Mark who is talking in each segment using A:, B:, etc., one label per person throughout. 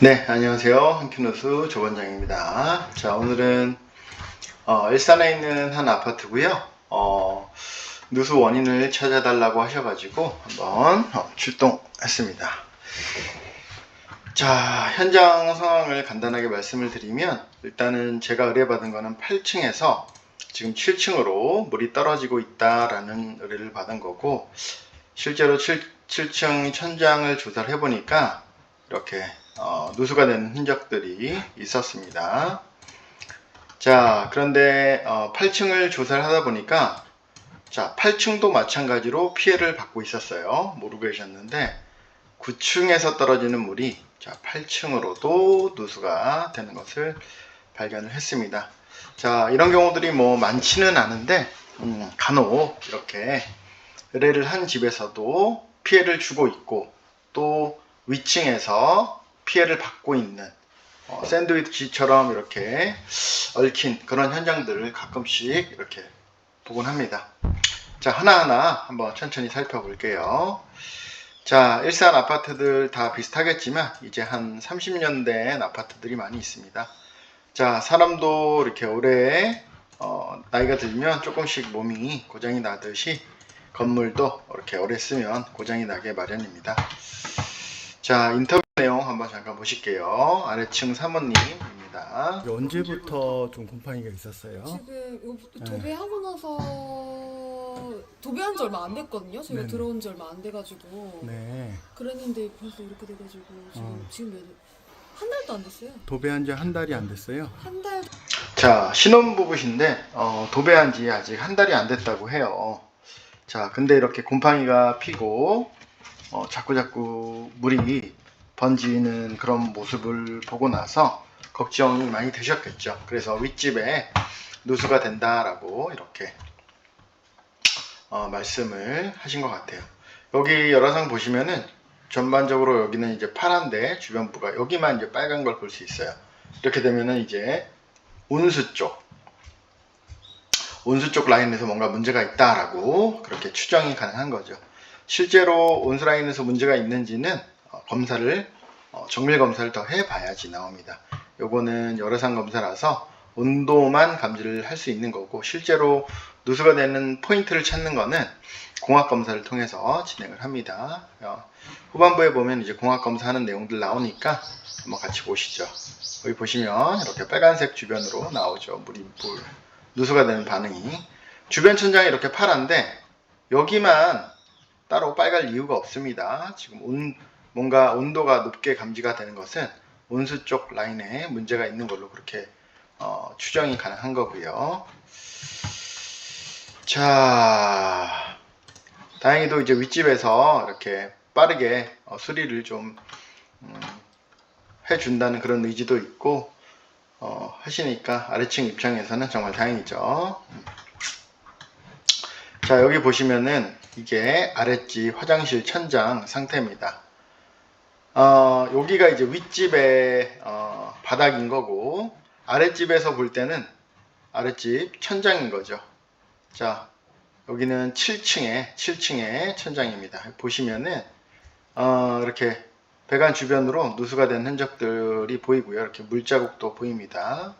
A: 네, 안녕하세요. 한큐누수 조원장입니다. 자, 오늘은 일산에 있는 한 아파트고요. 누수 원인을 찾아달라고 하셔가지고 한번 출동했습니다. 자, 현장 상황을 간단하게 말씀을 드리면, 일단은 제가 의뢰받은 거는 8층에서 지금 7층으로 물이 떨어지고 있다라는 의뢰를 받은 거고, 실제로 7층 천장을 조사를 해보니까 이렇게 누수가 된 흔적들이 있었습니다. 자, 그런데 8층을 조사를 하다 보니까, 자, 8층도 마찬가지로 피해를 받고 있었어요. 모르고 계셨는데 9층에서 떨어지는 물이, 자, 8층으로도 누수가 되는 것을 발견을 했습니다. 자, 이런 경우들이 뭐 많지는 않은데 간혹 이렇게 의뢰를 한 집에서도 피해를 주고 있고, 또 위층에서 피해를 받고 있는 샌드위치처럼 이렇게 얽힌 그런 현장들을 가끔씩 이렇게 보곤 합니다. 자, 하나하나 한번 천천히 살펴볼게요. 자, 일산 아파트들 다 비슷하겠지만 이제 한 30년 된 아파트들이 많이 있습니다. 자, 사람도 이렇게 오래 나이가 들면 조금씩 몸이 고장이 나듯이 건물도 이렇게 오래 쓰면 고장이 나게 마련입니다. 자, 인터뷰 내용 한번 잠깐 보실게요. 아래층 사모님입니다.
B: 언제부터 좀 곰팡이가 있었어요?
C: 지금 도배하고 나서 도배한 지 얼마 안 됐거든요. 저희가
B: 네네.
C: 들어온 지 얼마 안 돼가지고
B: 네.
C: 그랬는데 벌써 이렇게 돼가지고 지금 한 달도 안 됐어요.
B: 도배한 지 한 달이 안 됐어요?
C: 한 달.
A: 자, 신혼부부신데 도배한 지 아직 한 달이 안 됐다고 해요. 자, 근데 이렇게 곰팡이가 피고 자꾸자꾸 물이 번지는 그런 모습을 보고 나서 걱정이 많이 되셨겠죠. 그래서 윗집에 누수가 된다라고 이렇게 말씀을 하신 것 같아요. 여기 열화상 보시면은 전반적으로 여기는 이제 파란데 주변부가, 여기만 이제 빨간 걸 볼 수 있어요. 이렇게 되면은 이제 온수 쪽 라인에서 뭔가 문제가 있다라고 그렇게 추정이 가능한 거죠. 실제로 온수 라인에서 문제가 있는지는 정밀 검사를 더 해봐야지 나옵니다. 요거는 열화상 검사라서 온도만 감지를 할 수 있는 거고, 실제로 누수가 되는 포인트를 찾는 거는 공학 검사를 통해서 진행을 합니다. 후반부에 보면 이제 공학 검사하는 내용들 나오니까 한번 같이 보시죠. 여기 보시면 이렇게 빨간색 주변으로 나오죠. 누수가 되는 반응이. 주변 천장이 이렇게 파란데 여기만 따로 빨갈 이유가 없습니다. 지금 뭔가 온도가 높게 감지가 되는 것은 온수 쪽 라인에 문제가 있는 걸로 그렇게 추정이 가능한 거고요. 자, 다행히도 이제 윗집에서 이렇게 빠르게 수리를 좀 해준다는 그런 의지도 있고 하시니까 아래층 입장에서는 정말 다행이죠. 자, 여기 보시면은 이게 아랫집 화장실 천장 상태입니다. 여기가 이제 윗집의 바닥인 거고, 아랫집에서 볼 때는 아랫집 천장인 거죠. 자, 여기는 7층의 천장입니다. 보시면은 이렇게 배관 주변으로 누수가 된 흔적들이 보이고요. 이렇게 물자국도 보입니다.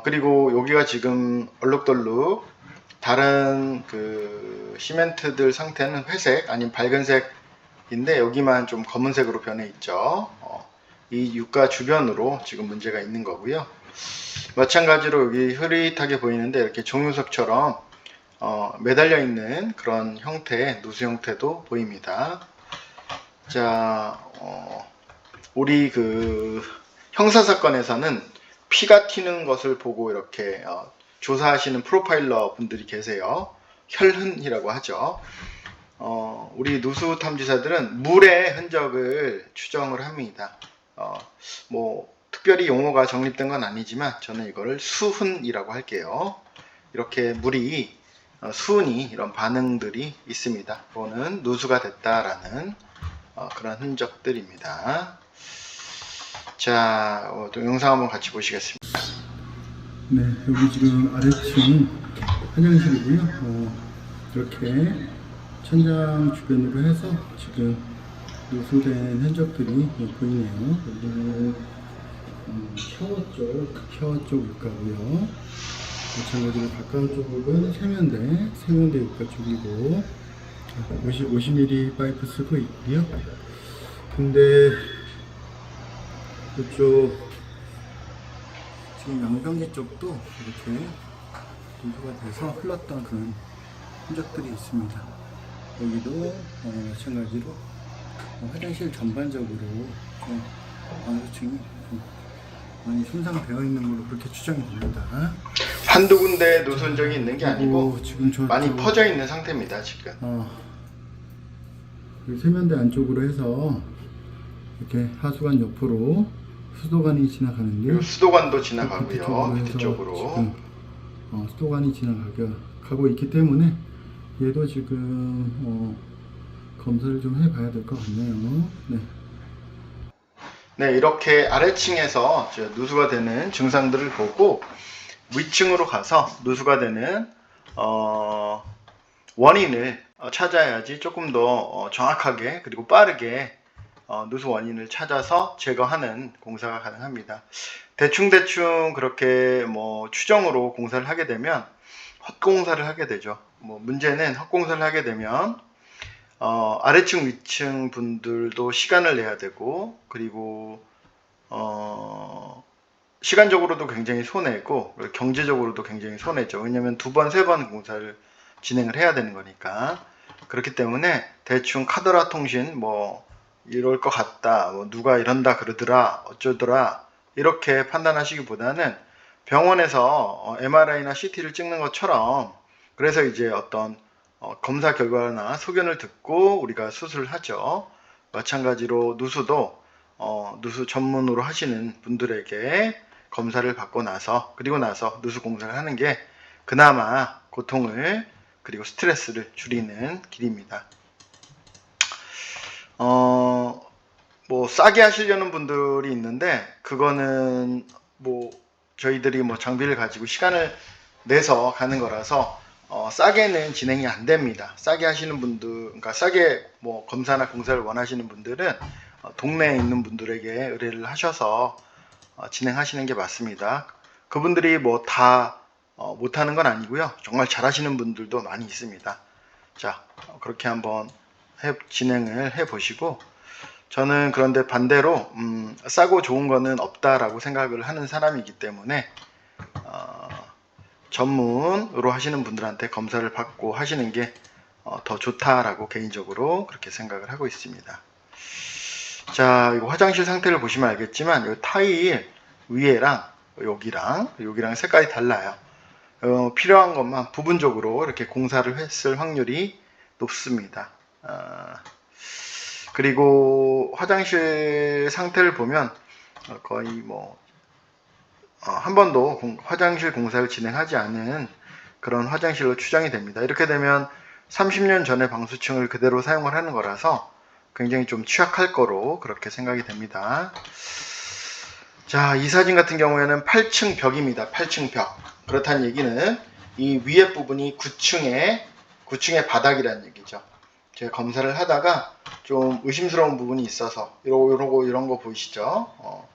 A: 그리고 여기가 지금 얼룩덜룩 다른 그 시멘트들 상태는 회색 아니면 밝은색인데 여기만 좀 검은색으로 변해 있죠. 이 유가 주변으로 지금 문제가 있는 거고요. 마찬가지로 여기 흐릿하게 보이는데 이렇게 종유석처럼 매달려 있는 그런 형태의 누수 형태도 보입니다. 자, 우리 그 형사사건에서는 피가 튀는 것을 보고 이렇게 조사하시는 프로파일러 분들이 계세요. 혈흔이라고 하죠. 우리 누수 탐지사들은 물의 흔적을 추정을 합니다. 뭐 특별히 용어가 정립된 건 아니지만 저는 이거를 수흔이라고 할게요. 이렇게 물이 수은이 이런 반응들이 있습니다. 이거는 누수가 됐다라는 그런 흔적들입니다. 자, 또 영상 한번 같이 보시겠습니다.
B: 네, 여기 지금 아래층 화장실이고요. 이렇게 천장 주변으로 해서 지금 누수된 흔적들이 보이네요. 여기는 샤워 쪽 육가고요. 마찬가지로 가까운 쪽은 세면대 육가 쪽이고 50mm 파이프 쓰고 있고요. 근데 이쪽 지금 양변기 쪽도 이렇게 누수가 돼서 흘렀던 그런 흔적들이 있습니다. 여기도 마찬가지로 화장실 전반적으로 방수층이 좀 많이 손상되어 있는 걸로 그렇게 추정이 됩니다.
A: 한두 군데 누수 적이 있는 게 아니고
B: 지금
A: 많이 퍼져 있는 상태입니다. 지금.
B: 세면대 안쪽으로 해서 이렇게 하수관 옆으로 수도관이 지나가는데
A: 그리고 수도관도 지나가고요. 밑에
B: 해서
A: 쪽으로.
B: 지금 수도관이 지나가고 있기 때문에 얘도 지금 검사를 좀 해봐야 될 것 같네요. 네.
A: 네, 이렇게 아래층에서 누수가 되는 증상들을 보고 위층으로 가서 누수가 되는 원인을 찾아야지 조금 더 정확하게 그리고 빠르게 누수 원인을 찾아서 제거하는 공사가 가능합니다. 대충 그렇게 뭐 추정으로 공사를 하게 되면 헛공사를 하게 되죠. 뭐 문제는 헛공사를 하게 되면 아래층 위층 분들도 시간을 내야 되고 그리고 시간적으로도 굉장히 손해고 경제적으로도 굉장히 손해죠. 왜냐면 2번, 3번 공사를 진행을 해야 되는 거니까. 그렇기 때문에 대충 카더라 통신 뭐 이럴 것 같다, 뭐 누가 이런다 그러더라, 어쩌더라 이렇게 판단하시기보다는 병원에서 MRI나 CT를 찍는 것처럼 그래서 이제 어떤 검사 결과나 소견을 듣고 우리가 수술을 하죠. 마찬가지로 누수도 누수 전문으로 하시는 분들에게 검사를 받고 나서 그리고 나서 누수 공사를 하는 게 그나마 고통을 그리고 스트레스를 줄이는 길입니다. 뭐 싸게 하시려는 분들이 있는데 그거는 뭐 저희들이 뭐 장비를 가지고 시간을 내서 가는 거라서 싸게는 진행이 안 됩니다. 싸게 하시는 분들, 그러니까 싸게 뭐 검사나 공사를 원하시는 분들은 동네에 있는 분들에게 의뢰를 하셔서 진행하시는 게 맞습니다. 그분들이 뭐 다 못하는 건 아니고요. 정말 잘하시는 분들도 많이 있습니다. 자, 그렇게 한번 진행을 해 보시고 저는 그런데 반대로 싸고 좋은 거는 없다라고 생각을 하는 사람이기 때문에 전문으로 하시는 분들한테 검사를 받고 하시는 게 더 좋다라고 개인적으로 그렇게 생각을 하고 있습니다. 자, 이거 화장실 상태를 보시면 알겠지만 이 타일 위에랑 여기랑 색깔이 달라요. 필요한 것만 부분적으로 이렇게 공사를 했을 확률이 높습니다. 그리고 화장실 상태를 보면 거의 뭐 한 번도 화장실 공사를 진행하지 않은 그런 화장실로 추정이 됩니다. 이렇게 되면 30년 전의 방수층을 그대로 사용을 하는 거라서 굉장히 좀 취약할 거로 그렇게 생각이 됩니다. 자, 이 사진 같은 경우에는 8층 벽입니다. 8층 벽. 그렇다는 얘기는 이 위에 부분이 9층의 바닥이라는 얘기죠. 제가 검사를 하다가 좀 의심스러운 부분이 있어서 이런 거 보이시죠?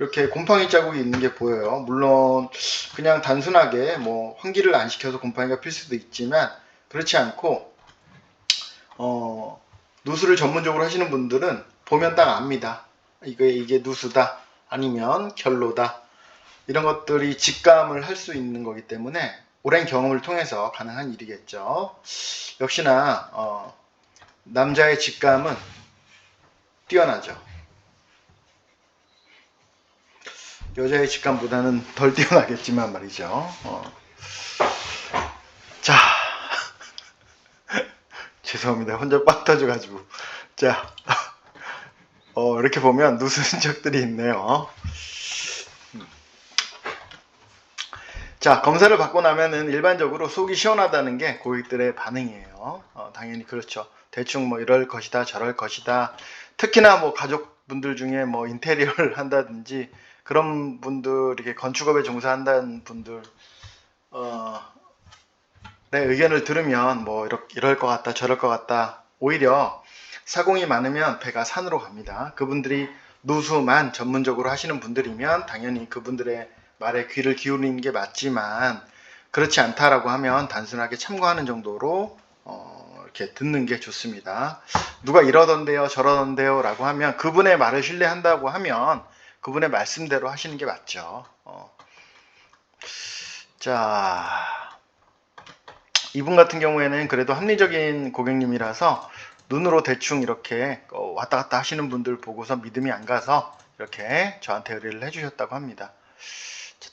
A: 이렇게 곰팡이 자국이 있는 게 보여요. 물론 그냥 단순하게 뭐 환기를 안 시켜서 곰팡이가 필 수도 있지만 그렇지 않고 누수를 전문적으로 하시는 분들은 보면 딱 압니다. 이게 누수다 아니면 결로다 이런 것들이 직감을 할 수 있는 거기 때문에 오랜 경험을 통해서 가능한 일이겠죠. 역시나 남자의 직감은 뛰어나죠. 여자의 직감보다는 덜 뛰어나겠지만 말이죠. 자, 죄송합니다. 혼자 빵 터져가지고. 자, 이렇게 보면 누수 흔적들이 있네요. 자, 검사를 받고 나면은 일반적으로 속이 시원하다는 게 고객들의 반응이에요. 당연히 그렇죠. 대충 뭐 이럴 것이다, 저럴 것이다. 특히나 뭐 가족분들 중에 뭐 인테리어를 한다든지 그런 분들, 이렇게 건축업에 종사한다는 분들, 내 의견을 들으면 뭐 이럴 것 같다, 저럴 것 같다. 오히려 사공이 많으면 배가 산으로 갑니다. 그분들이 누수만 전문적으로 하시는 분들이면 당연히 그분들의 말에 귀를 기울이는 게 맞지만, 그렇지 않다라고 하면 단순하게 참고하는 정도로 이렇게 듣는 게 좋습니다. 누가 이러던데요, 저러던데요 라고 하면 그분의 말을 신뢰한다고 하면 그분의 말씀대로 하시는 게 맞죠. 자, 이분 같은 경우에는 그래도 합리적인 고객님이라서 눈으로 대충 이렇게 왔다 갔다 하시는 분들 보고서 믿음이 안 가서 이렇게 저한테 의뢰를 해주셨다고 합니다.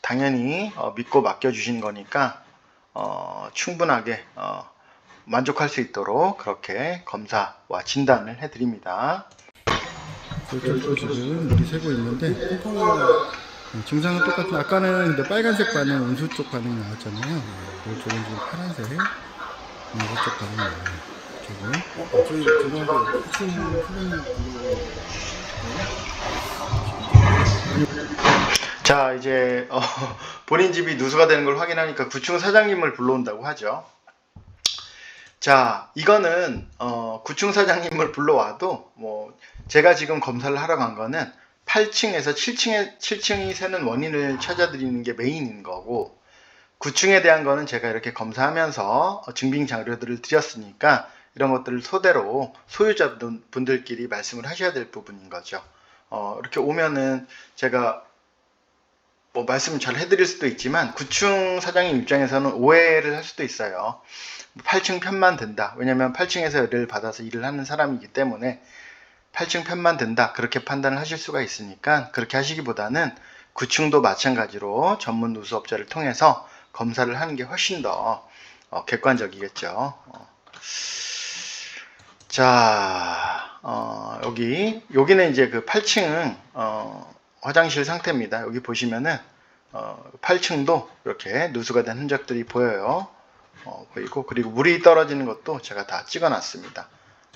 A: 당연히 믿고 맡겨주신 거니까 충분하게 만족할 수 있도록 그렇게 검사와 진단을 해드립니다.
B: 이쪽도 지금 물이 새고 있는데 증상은 똑같은, 아까는 근데 빨간색 반응 온수 쪽 반응이 나왔잖아요. 이쪽은 지금 파란색 온수 쪽 반응이 나와요. 저희 죄송한데 혹시 사장님
A: 자, 이제 본인 집이 누수가 되는 걸 확인하니까 구충 사장님을 불러온다고 하죠. 자, 이거는 구충 사장님을 불러와도 뭐 제가 지금 검사를 하러 간 거는 8층에서 7층이 새는 원인을 찾아드리는 게 메인인 거고, 9층에 대한 거는 제가 이렇게 검사하면서 증빙 자료들을 드렸으니까 이런 것들을 토대로 소유자분들끼리 말씀을 하셔야 될 부분인 거죠. 이렇게 오면은 제가 뭐 말씀을 잘 해드릴 수도 있지만 9층 사장님 입장에서는 오해를 할 수도 있어요. 8층 편만 된다. 왜냐면 8층에서 의뢰를 받아서 일을 하는 사람이기 때문에 8층 편만 된다. 그렇게 판단을 하실 수가 있으니까 그렇게 하시기보다는 9층도 마찬가지로 전문 누수업자를 통해서 검사를 하는 게 훨씬 더 객관적이겠죠. 자, 여기는 이제 그 8층은 화장실 상태입니다. 여기 보시면은 8층도 이렇게 누수가 된 흔적들이 보여요. 보이고, 그리고 물이 떨어지는 것도 제가 다 찍어놨습니다.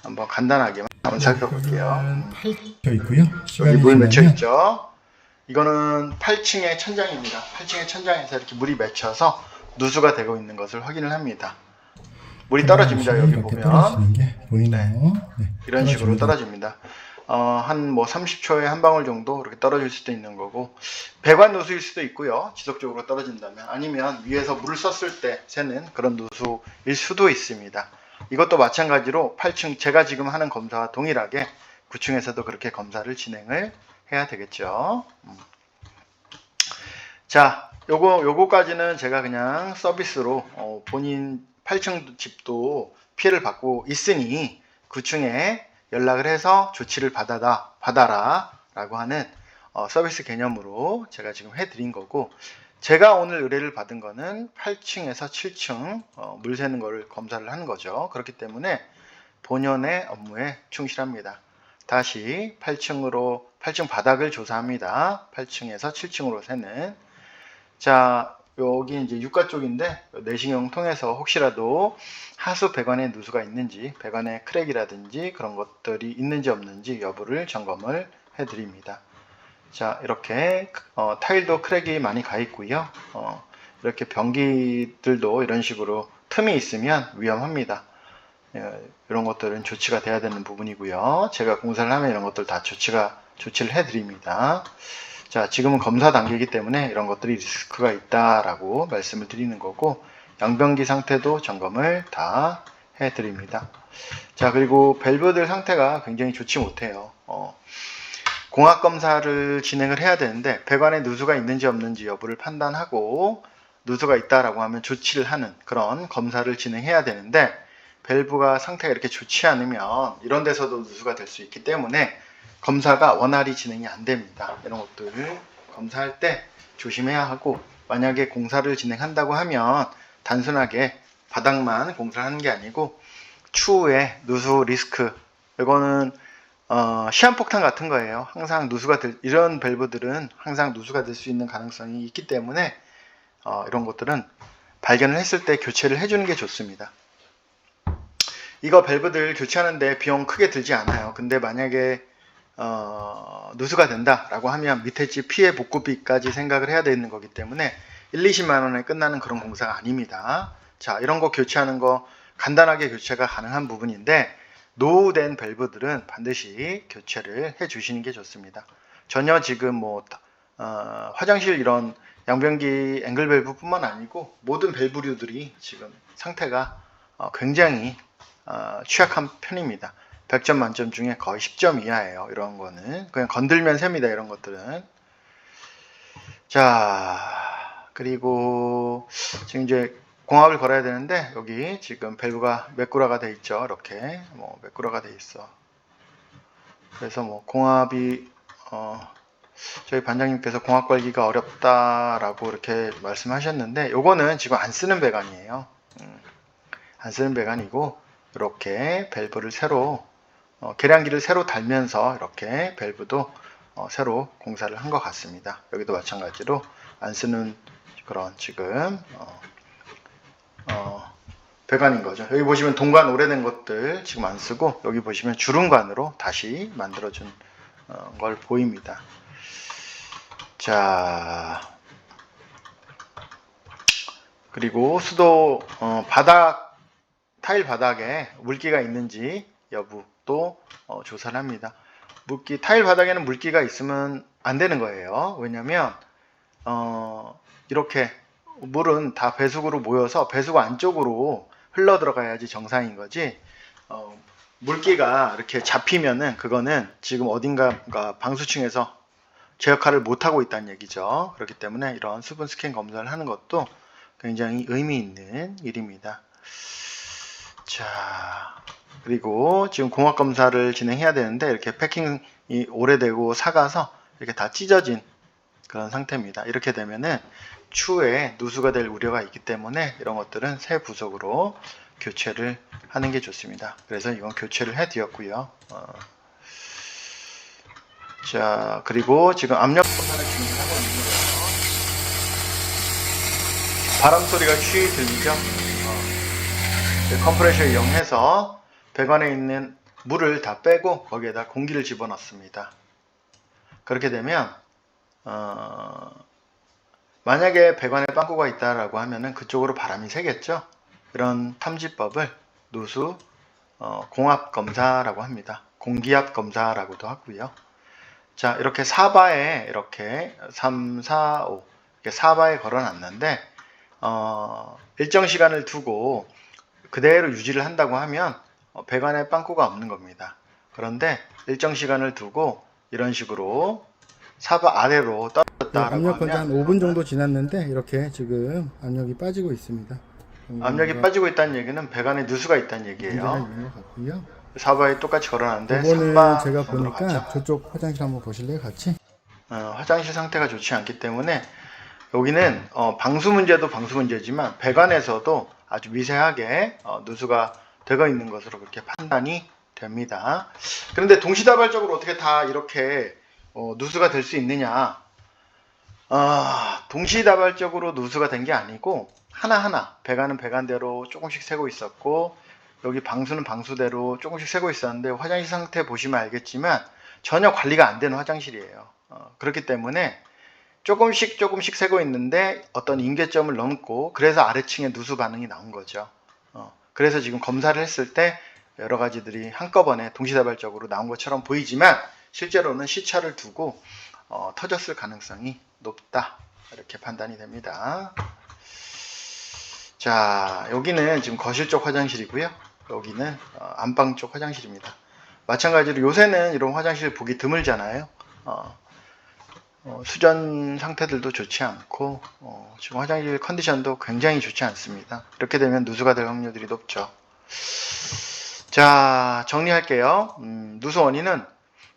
A: 한번 간단하게만 한번 살펴볼게요.
B: 8층 있고요.
A: 여기 물 맺혀 있죠. 이거는 8층의 천장입니다. 8층의 천장에서 이렇게 물이 맺혀서 누수가 되고 있는 것을 확인을 합니다. 물이 떨어집니다. 여기 보면
B: 떨어지는 게 보이나요? 네,
A: 이런 식으로 떨어집니다. 한 뭐 30초에 한 방울 정도 이렇게 떨어질 수도 있는 거고, 배관 누수일 수도 있고요. 지속적으로 떨어진다면, 아니면 위에서 물을 썼을 때 새는 그런 누수일 수도 있습니다. 이것도 마찬가지로 8층, 제가 지금 하는 검사와 동일하게 9층에서도 그렇게 검사를 진행을 해야 되겠죠. 자, 요거까지는 제가 그냥 서비스로 본인 8층 집도 피해를 받고 있으니 9층에 연락을 해서 조치를 받아라 라고 하는 서비스 개념으로 제가 지금 해드린 거고, 제가 오늘 의뢰를 받은 거는 8층에서 7층 물 새는 거를 검사를 하는 거죠. 그렇기 때문에 본연의 업무에 충실합니다. 다시 8층 바닥을 조사합니다. 8층에서 7층으로 새는. 자, 여기 이제 육가 쪽인데 내시경 통해서 혹시라도 하수 배관에 누수가 있는지, 배관에 크랙이라든지 그런 것들이 있는지 없는지 여부를 점검을 해드립니다. 자, 이렇게 타일도 크랙이 많이 가 있고요. 이렇게 변기들도 이런 식으로 틈이 있으면 위험합니다. 이런 것들은 조치가 돼야 되는 부분이고요. 제가 공사를 하면 이런 것들 다 조치를 해드립니다. 자, 지금은 검사 단계이기 때문에 이런 것들이 리스크가 있다라고 말씀을 드리는 거고, 양변기 상태도 점검을 다 해드립니다. 자, 그리고 밸브들 상태가 굉장히 좋지 못해요. 공학 검사를 진행을 해야 되는데 배관에 누수가 있는지 없는지 여부를 판단하고 누수가 있다라고 하면 조치를 하는 그런 검사를 진행해야 되는데, 밸브가 상태가 이렇게 좋지 않으면 이런 데서도 누수가 될 수 있기 때문에 검사가 원활히 진행이 안 됩니다. 이런 것들을 검사할 때 조심해야 하고, 만약에 공사를 진행한다고 하면 단순하게 바닥만 공사를 하는 게 아니고 추후에 누수 리스크, 이거는 시한폭탄 같은 거예요. 항상 이런 밸브들은 항상 누수가 될 수 있는 가능성이 있기 때문에 이런 것들은 발견을 했을 때 교체를 해주는 게 좋습니다. 이거 밸브들 교체하는데 비용 크게 들지 않아요. 근데 만약에 누수가 된다라고 하면 밑에 집 피해 복구비까지 생각을 해야 되는 거기 때문에 1-20만 원에 끝나는 그런 공사가 아닙니다. 자, 이런 거 교체하는 거 간단하게 교체가 가능한 부분인데 노후된 밸브들은 반드시 교체를 해 주시는 게 좋습니다. 전혀 지금 화장실 이런 양변기 앵글 밸브 뿐만 아니고 모든 밸브류들이 지금 상태가 굉장히 취약한 편입니다. 100점 만점 중에 거의 10점 이하예요. 이런 거는 그냥 건들면 셉니다. 이런 것들은. 자, 그리고 지금 이제 공합을 걸어야 되는데 여기 지금 밸브가 매꾸라가 돼 있죠. 이렇게 매꾸라가 돼 있어. 그래서 공합이 저희 반장님께서 공합 걸기가 어렵다라고 이렇게 말씀하셨는데 요거는 지금 안 쓰는 배관이에요. 안 쓰는 배관이고 이렇게 밸브를 새로 계량기를 새로 달면서 이렇게 밸브도 새로 공사를 한 것 같습니다. 여기도 마찬가지로 안 쓰는 그런 지금 배관인 거죠. 여기 보시면 동관 오래된 것들 지금 안 쓰고 여기 보시면 주름관으로 다시 만들어준 걸 보입니다. 자, 그리고 수도 타일 바닥에 물기가 있는지 여부도 조사를 합니다. 타일 바닥에는 물기가 있으면 안 되는 거예요. 왜냐면 이렇게 물은 다 배수구로 모여서 배수구 안쪽으로 흘러 들어가야지 정상인 거지. 물기가 이렇게 잡히면은 그거는 지금 어딘가 방수층에서 제 역할을 못하고 있다는 얘기죠. 그렇기 때문에 이런 수분 스캔 검사를 하는 것도 굉장히 의미 있는 일입니다. 자, 그리고 지금 공합 검사를 진행해야 되는데 이렇게 패킹이 오래되고 삭아서 이렇게 다 찢어진 그런 상태입니다. 이렇게 되면은 추후에 누수가 될 우려가 있기 때문에 이런 것들은 새 부속으로 교체를 하는 게 좋습니다. 그래서 이건 교체를 해 드렸고요. 자, 그리고 지금 압력 검사를 진행하고 있는 거예요. 바람 소리가 쉬이 들리죠? 컴프레셔 이용해서 배관에 있는 물을 다 빼고 거기에다 공기를 집어넣습니다. 그렇게 되면 만약에 배관에 빵꾸가 있다라고 하면은 그쪽으로 바람이 새겠죠. 이런 탐지법을 누수 공합 검사라고 합니다. 공기압 검사라고도 하고요. 자, 이렇게 사바에 이렇게 3, 4, 5 이렇게 사바에 걸어놨는데 일정 시간을 두고 그대로 유지를 한다고 하면 배관에 빵꾸가 없는 겁니다. 그런데 일정 시간을 두고 이런 식으로 사바 아래로 떨어졌다라고
B: 압력 건조 한
A: 하면
B: 5분 정도 지났는데 이렇게 지금 압력이 빠지고 있습니다.
A: 압력이 빠지고 있다는 얘기는 배관에 누수가 있다는
B: 문제가
A: 얘기예요.
B: 있는 것 같고요.
A: 사바에 똑같이 걸어놨는데
B: 이거는
A: 3바
B: 제가
A: 정도로
B: 보니까
A: 갔죠.
B: 저쪽 화장실 한번 보실래요, 같이?
A: 화장실 상태가 좋지 않기 때문에 여기는 방수 문제도 방수 문제지만 배관에서도 아주 미세하게 누수가 되어 있는 것으로 그렇게 판단이 됩니다. 그런데 동시다발적으로 어떻게 다 이렇게 누수가 될 수 있느냐? 동시다발적으로 누수가 된 게 아니고 하나하나 배관은 배관대로 조금씩 새고 있었고 여기 방수는 방수대로 조금씩 새고 있었는데 화장실 상태 보시면 알겠지만 전혀 관리가 안 되는 화장실이에요. 그렇기 때문에 조금씩 새고 있는데 어떤 임계점을 넘고 그래서 아래층에 누수 반응이 나온 거죠. 그래서 지금 검사를 했을 때 여러 가지들이 한꺼번에 동시다발적으로 나온 것처럼 보이지만 실제로는 시차를 두고 터졌을 가능성이 높다 이렇게 판단이 됩니다. 자, 여기는 지금 거실 쪽 화장실이고요. 여기는 안방 쪽 화장실입니다. 마찬가지로 요새는 이런 화장실 보기 드물잖아요. 수전 상태들도 좋지 않고 지금 화장실 컨디션도 굉장히 좋지 않습니다. 이렇게 되면 누수가 될 확률들이 높죠. 자, 정리할게요. 누수 원인은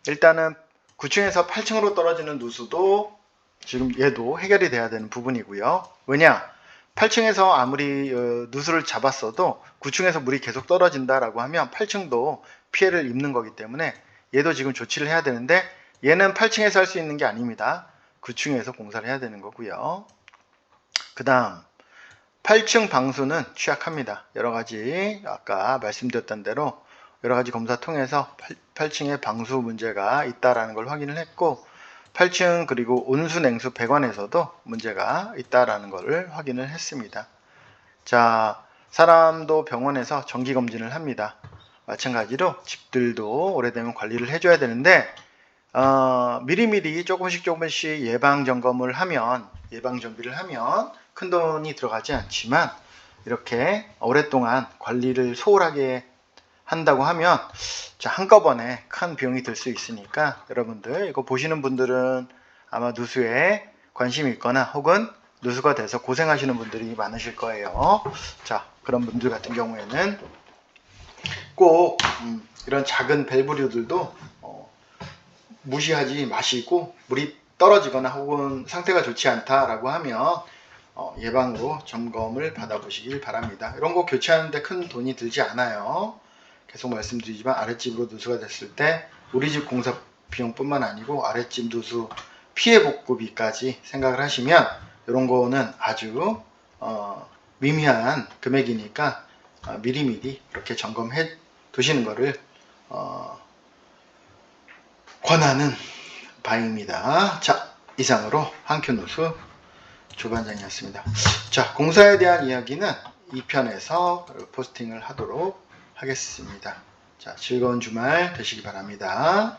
A: 일단은 9층에서 8층으로 떨어지는 누수도 지금 얘도 해결이 돼야 되는 부분이고요. 왜냐? 8층에서 아무리 누수를 잡았어도 9층에서 물이 계속 떨어진다라고 하면 8층도 피해를 입는 거기 때문에 얘도 지금 조치를 해야 되는데 얘는 8층에서 할 수 있는 게 아닙니다. 9층에서 공사를 해야 되는 거고요. 그 다음 8층 방수는 취약합니다. 여러가지 아까 말씀드렸던 대로 여러가지 검사 통해서 8층에 방수 문제가 있다라는 걸 확인을 했고 8층 그리고 온수 냉수 배관에서도 문제가 있다라는 걸 확인을 했습니다. 자, 사람도 병원에서 정기검진을 합니다. 마찬가지로 집들도 오래되면 관리를 해줘야 되는데 미리미리 조금씩 예방 점검을 하면, 예방 정비를 하면 큰 돈이 들어가지 않지만 이렇게 오랫동안 관리를 소홀하게 한다고 하면 한꺼번에 큰 비용이 들 수 있으니까, 여러분들 이거 보시는 분들은 아마 누수에 관심이 있거나 혹은 누수가 돼서 고생하시는 분들이 많으실 거예요. 자, 그런 분들 같은 경우에는 꼭 이런 작은 밸브류들도 무시하지 마시고, 물이 떨어지거나 혹은 상태가 좋지 않다라고 하면 예방으로 점검을 받아보시길 바랍니다. 이런 거 교체하는데 큰 돈이 들지 않아요. 계속 말씀드리지만 아랫집으로 누수가 됐을 때 우리 집 공사 비용뿐만 아니고 아랫집 누수 피해 복구비까지 생각을 하시면 이런 거는 아주 미미한 금액이니까 미리미리 이렇게 점검해 두시는 거를 권하는 바입니다. 자, 이상으로 한큐 누수 조반장이었습니다. 자, 공사에 대한 이야기는 2편에서 포스팅을 하도록 하겠습니다. 자, 즐거운 주말 되시기 바랍니다.